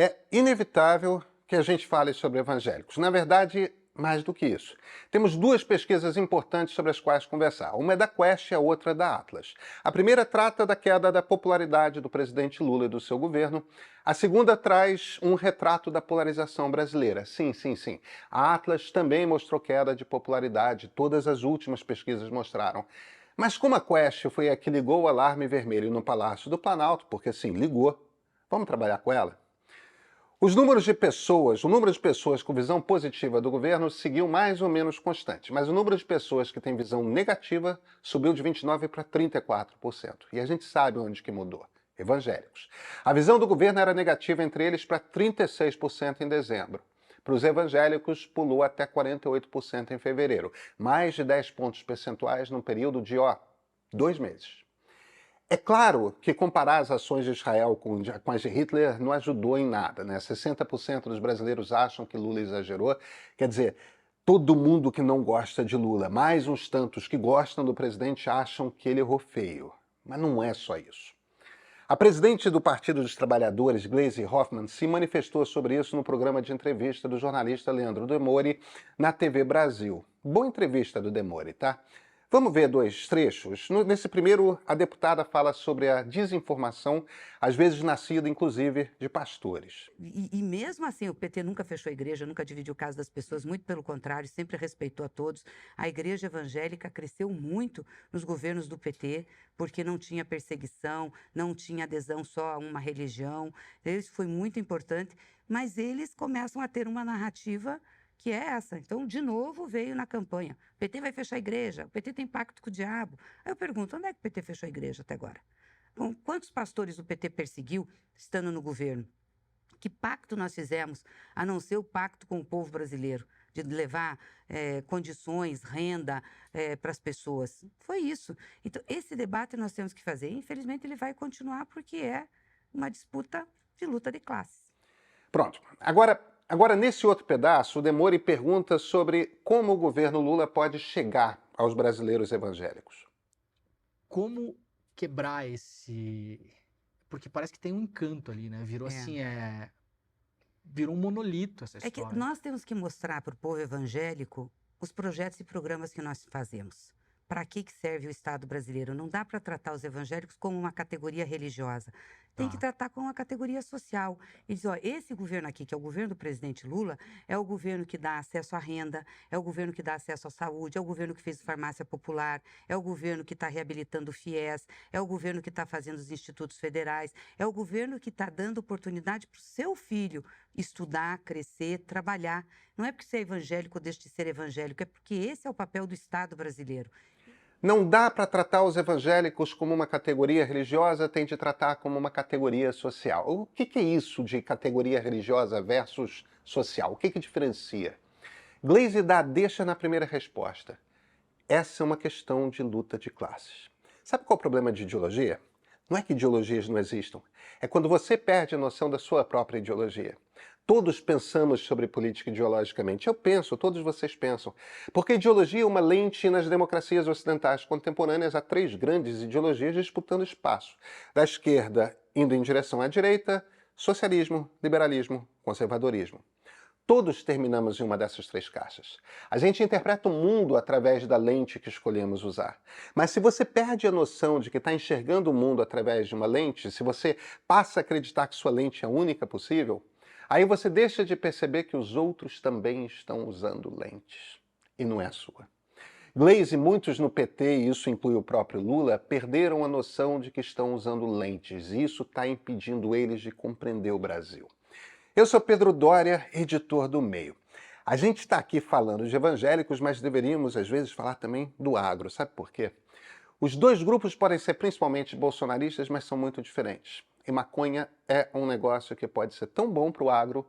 É inevitável que a gente fale sobre evangélicos. Na verdade, mais do que isso. Temos duas pesquisas importantes sobre as quais conversar. Uma é da Quest e a outra é da Atlas. A primeira trata da queda da popularidade do presidente Lula e do seu governo. A segunda traz um retrato da polarização brasileira. Sim, sim, sim. A Atlas também mostrou queda de popularidade. Todas as últimas pesquisas mostraram. Mas como a Quest foi a que ligou o alarme vermelho no Palácio do Planalto, porque sim, ligou, vamos trabalhar com ela? O número de pessoas com visão positiva do governo seguiu mais ou menos constante, mas o número de pessoas que têm visão negativa subiu de 29% para 34%. E a gente sabe onde que mudou. Evangélicos. A visão do governo era negativa entre eles para 36% em dezembro. Para os evangélicos, pulou até 48% em fevereiro. Mais de 10 pontos percentuais num período de, 2 meses. É claro que comparar as ações de Israel com as de Hitler não ajudou em nada, né? 60% dos brasileiros acham que Lula exagerou. Quer dizer, todo mundo que não gosta de Lula, mais uns tantos que gostam do presidente, acham que ele errou feio. Mas não é só isso. A presidente do Partido dos Trabalhadores, Gleisi Hoffmann, se manifestou sobre isso no programa de entrevista do jornalista Leandro Demore na TV Brasil. Boa entrevista do Demore, tá? Vamos ver dois trechos. Nesse primeiro, a deputada fala sobre a desinformação, às vezes nascida, inclusive, de pastores. E mesmo assim, o PT nunca fechou a igreja, nunca dividiu casa das pessoas, muito pelo contrário, sempre respeitou a todos. A igreja evangélica cresceu muito nos governos do PT, porque não tinha perseguição, não tinha adesão só a uma religião. Isso foi muito importante, mas eles começam a ter uma narrativa que é essa. Então, de novo, veio na campanha. O PT vai fechar a igreja, o PT tem pacto com o diabo. Aí eu pergunto, onde é que o PT fechou a igreja até agora? Bom, quantos pastores o PT perseguiu estando no governo? Que pacto nós fizemos, a não ser o pacto com o povo brasileiro, de levar condições, renda para as pessoas? Foi isso. Então, esse debate nós temos que fazer. Infelizmente, ele vai continuar porque é uma disputa de luta de classes. Pronto. Agora, nesse outro pedaço, o Demore pergunta sobre como o governo Lula pode chegar aos brasileiros evangélicos. Como quebrar esse... Porque parece que tem um encanto ali, né? Virou assim, virou um monolito essa É que história. nós temos que mostrar para o povo evangélico os projetos e programas que nós fazemos. Para que serve o Estado brasileiro? Não dá para tratar os evangélicos como uma categoria religiosa. Tem que tratar como uma categoria social. E dizer, ó, esse governo aqui, que é o governo do presidente Lula, é o governo que dá acesso à renda, é o governo que dá acesso à saúde, é o governo que fez farmácia popular, é o governo que está reabilitando o FIES, é o governo que está fazendo os institutos federais, é o governo que está dando oportunidade para o seu filho estudar, crescer, trabalhar. Não é porque você é evangélico ou deixa de ser evangélico, é porque esse é o papel do Estado brasileiro. Não dá para tratar os evangélicos como uma categoria religiosa, tem de tratar como uma categoria social. O que é isso de categoria religiosa versus social? O que diferencia? Gleisi dá deixa na primeira resposta. Essa é uma questão de luta de classes. Sabe qual é o problema de ideologia? Não é que ideologias não existam. É quando você perde a noção da sua própria ideologia. Todos pensamos sobre política ideologicamente. Eu penso, todos vocês pensam. Porque ideologia é uma lente nas democracias ocidentais contemporâneas. Há três grandes ideologias disputando espaço. Da esquerda indo em direção à direita, socialismo, liberalismo, conservadorismo. Todos terminamos em uma dessas três caixas. A gente interpreta o mundo através da lente que escolhemos usar. Mas se você perde a noção de que está enxergando o mundo através de uma lente, se você passa a acreditar que sua lente é a única possível, aí você deixa de perceber que os outros também estão usando lentes. E não é a sua. Gleisi e muitos no PT, e isso inclui o próprio Lula, perderam a noção de que estão usando lentes. E isso está impedindo eles de compreender o Brasil. Eu sou Pedro Doria, editor do Meio. A gente está aqui falando de evangélicos, mas deveríamos, às vezes, falar também do agro. Sabe por quê? Os dois grupos podem ser principalmente bolsonaristas, mas são muito diferentes. E maconha é um negócio que pode ser tão bom para o agro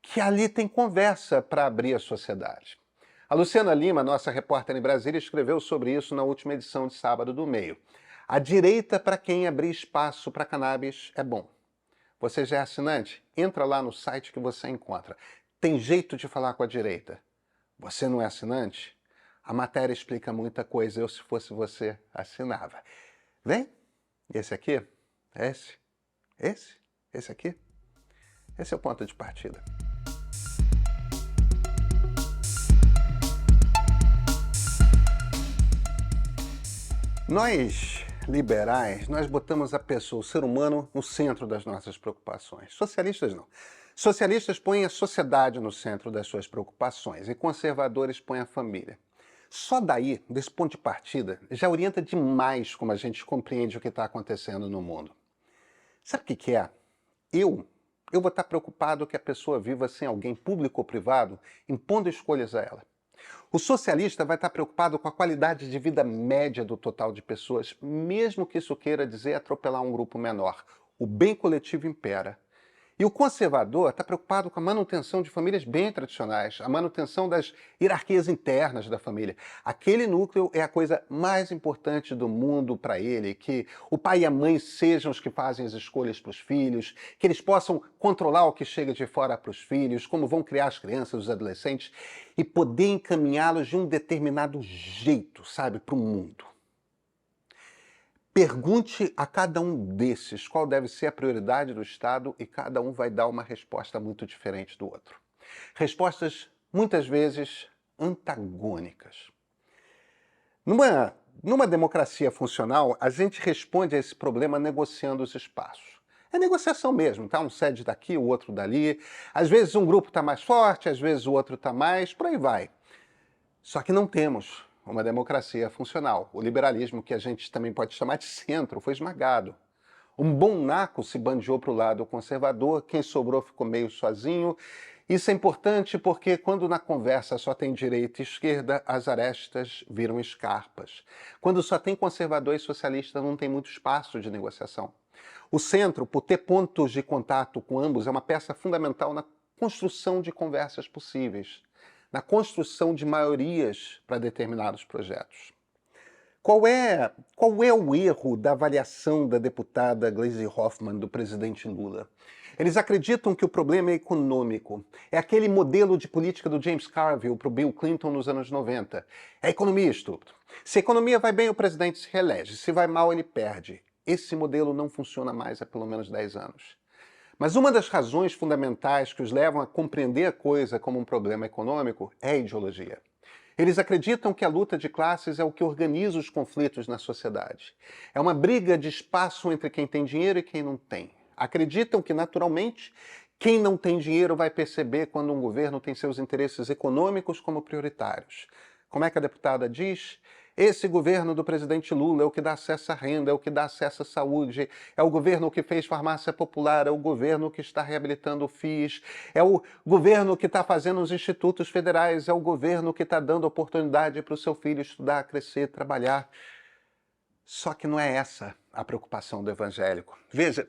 que ali tem conversa para abrir a sociedade. A Luciana Lima, nossa repórter em Brasília, escreveu sobre isso na última edição de sábado do Meio. A direita para quem abrir espaço para cannabis é bom. Você já é assinante? Entra lá no site que você encontra. Tem jeito de falar com a direita. Você não é assinante? A matéria explica muita coisa. Eu, se fosse você, assinava. Vem. Esse aqui? Esse aqui? Esse é o ponto de partida. Nós, liberais, nós botamos a pessoa, o ser humano, no centro das nossas preocupações. Socialistas não. Socialistas põem a sociedade no centro das suas preocupações e conservadores põem a família. Só daí, desse ponto de partida, já orienta demais como a gente compreende o que está acontecendo no mundo. Sabe o que é? Eu vou estar preocupado que a pessoa viva sem alguém, público ou privado, impondo escolhas a ela. O socialista vai estar preocupado com a qualidade de vida média do total de pessoas, mesmo que isso queira dizer atropelar um grupo menor. O bem coletivo impera. E o conservador está preocupado com a manutenção de famílias bem tradicionais, a manutenção das hierarquias internas da família. Aquele núcleo é a coisa mais importante do mundo para ele, que o pai e a mãe sejam os que fazem as escolhas para os filhos, que eles possam controlar o que chega de fora para os filhos, como vão criar as crianças, os adolescentes, e poder encaminhá-los de um determinado jeito, sabe, para o mundo. Pergunte a cada um desses qual deve ser a prioridade do Estado e cada um vai dar uma resposta muito diferente do outro. Respostas, muitas vezes, antagônicas. Numa democracia funcional, a gente responde a esse problema negociando os espaços. É negociação mesmo, tá? Um cede daqui, o outro dali. Às vezes um grupo está mais forte, às vezes o outro está mais, por aí vai. Só que não temos uma democracia funcional. O liberalismo, que a gente também pode chamar de centro, foi esmagado. Um bom naco se bandeou para o lado conservador, quem sobrou ficou meio sozinho. Isso é importante porque quando na conversa só tem direita e esquerda, as arestas viram escarpas. Quando só tem conservador e socialista, não tem muito espaço de negociação. O centro, por ter pontos de contato com ambos, é uma peça fundamental na construção de conversas possíveis, na construção de maiorias para determinados projetos. Qual é o erro da avaliação da deputada Gleisi Hoffmann do presidente Lula? Eles acreditam que o problema é econômico. É aquele modelo de política do James Carville para o Bill Clinton nos anos 90. É economia, estúpido. Se a economia vai bem, o presidente se reelege. Se vai mal, ele perde. Esse modelo não funciona mais há pelo menos 10 anos. Mas uma das razões fundamentais que os levam a compreender a coisa como um problema econômico é a ideologia. Eles acreditam que a luta de classes é o que organiza os conflitos na sociedade. É uma briga de espaço entre quem tem dinheiro e quem não tem. Acreditam que, naturalmente, quem não tem dinheiro vai perceber quando um governo tem seus interesses econômicos como prioritários. Como é que a deputada diz? Esse governo do presidente Lula é o que dá acesso à renda, é o que dá acesso à saúde, é o governo que fez farmácia popular, é o governo que está reabilitando o FIS, é o governo que está fazendo os institutos federais, é o governo que está dando oportunidade para o seu filho estudar, crescer, trabalhar. Só que não é essa a preocupação do evangélico. Veja,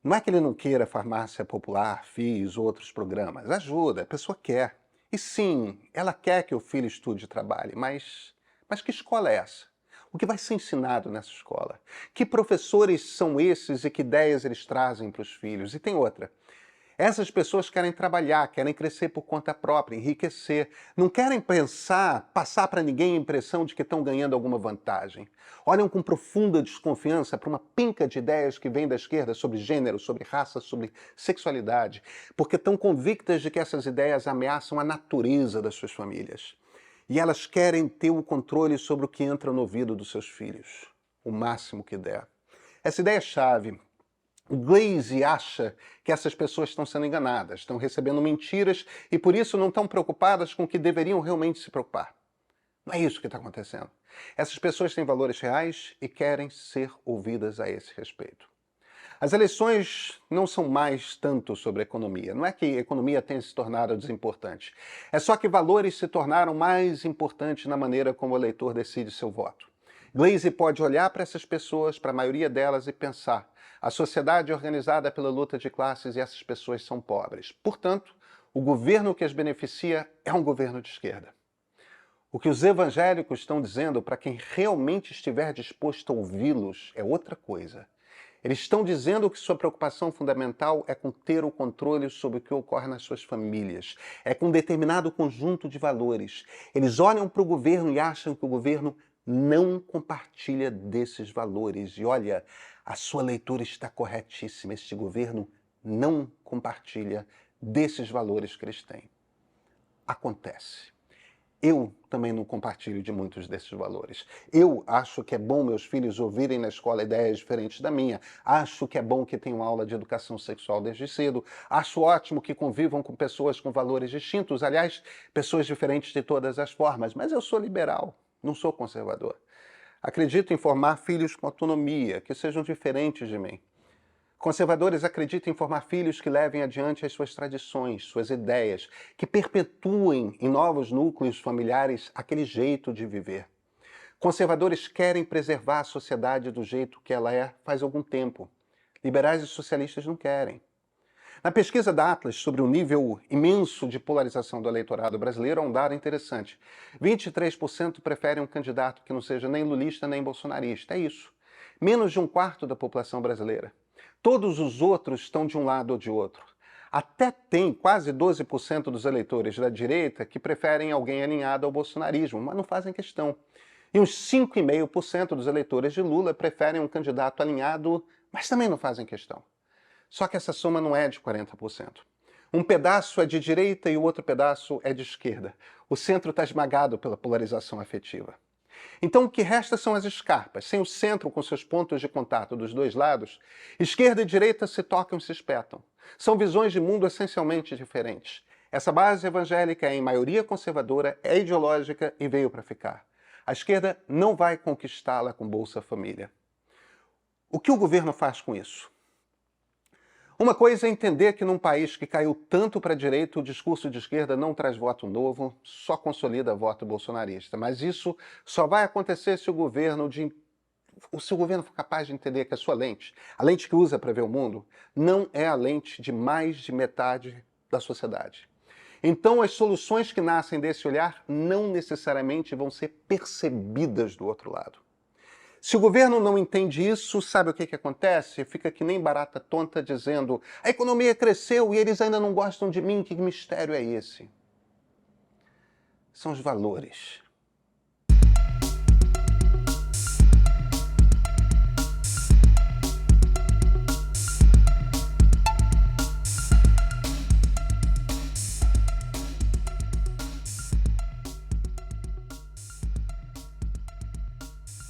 não é que ele não queira farmácia popular, FIS, outros programas. Ajuda, a pessoa quer. E sim, ela quer que o filho estude e trabalhe, mas que escola é essa? O que vai ser ensinado nessa escola? Que professores são esses e que ideias eles trazem para os filhos? E tem outra. Essas pessoas querem trabalhar, querem crescer por conta própria, enriquecer. Não querem passar para ninguém a impressão de que estão ganhando alguma vantagem. Olham com profunda desconfiança para uma pinca de ideias que vem da esquerda sobre gênero, sobre raça, sobre sexualidade, porque estão convictas de que essas ideias ameaçam a natureza das suas famílias. E elas querem ter o controle sobre o que entra no ouvido dos seus filhos, o máximo que der. Essa ideia é chave. O Gleisi acha que essas pessoas estão sendo enganadas, estão recebendo mentiras e por isso não estão preocupadas com o que deveriam realmente se preocupar. Não é isso que está acontecendo. Essas pessoas têm valores reais e querem ser ouvidas a esse respeito. As eleições não são mais tanto sobre economia. Não é que a economia tenha se tornado desimportante. É só que valores se tornaram mais importantes na maneira como o eleitor decide seu voto. Gleisi pode olhar para essas pessoas, para a maioria delas, e pensar: a sociedade é organizada pela luta de classes e essas pessoas são pobres. Portanto, o governo que as beneficia é um governo de esquerda. O que os evangélicos estão dizendo para quem realmente estiver disposto a ouvi-los é outra coisa. Eles estão dizendo que sua preocupação fundamental é com ter o controle sobre o que ocorre nas suas famílias. É com um determinado conjunto de valores. Eles olham para o governo e acham que o governo não compartilha desses valores. E olha, a sua leitura está corretíssima. Este governo não compartilha desses valores que eles têm. Acontece. Eu também não compartilho de muitos desses valores. Eu acho que é bom meus filhos ouvirem na escola ideias diferentes da minha. Acho que é bom que tenham aula de educação sexual desde cedo. Acho ótimo que convivam com pessoas com valores distintos. Aliás, pessoas diferentes de todas as formas. Mas eu sou liberal, não sou conservador. Acredito em formar filhos com autonomia, que sejam diferentes de mim. Conservadores acreditam em formar filhos que levem adiante as suas tradições, suas ideias, que perpetuem em novos núcleos familiares aquele jeito de viver. Conservadores querem preservar a sociedade do jeito que ela é faz algum tempo. Liberais e socialistas não querem. Na pesquisa da Atlas sobre o nível imenso de polarização do eleitorado brasileiro, há um dado interessante. 23% preferem um candidato que não seja nem lulista nem bolsonarista. É isso. Menos de um quarto da população brasileira. Todos os outros estão de um lado ou de outro. Até tem quase 12% dos eleitores da direita que preferem alguém alinhado ao bolsonarismo, mas não fazem questão. E uns 5,5% dos eleitores de Lula preferem um candidato alinhado, mas também não fazem questão. Só que essa soma não é de 40%. Um pedaço é de direita e o outro pedaço é de esquerda. O centro está esmagado pela polarização afetiva. Então o que resta são as escarpas. Sem o centro com seus pontos de contato dos dois lados, esquerda e direita se tocam e se espetam. São visões de mundo essencialmente diferentes. Essa base evangélica é em maioria conservadora, é ideológica e veio para ficar. A esquerda não vai conquistá-la com Bolsa Família. O que o governo faz com isso? Uma coisa é entender que num país que caiu tanto para a direita, o discurso de esquerda não traz voto novo, só consolida voto bolsonarista. Mas isso só vai acontecer se o governo for capaz de entender que a sua lente, a lente que usa para ver o mundo, não é a lente de mais de metade da sociedade. Então as soluções que nascem desse olhar não necessariamente vão ser percebidas do outro lado. Se o governo não entende isso, sabe o que acontece? Fica que nem barata tonta dizendo: a economia cresceu e eles ainda não gostam de mim, que mistério é esse? São os valores.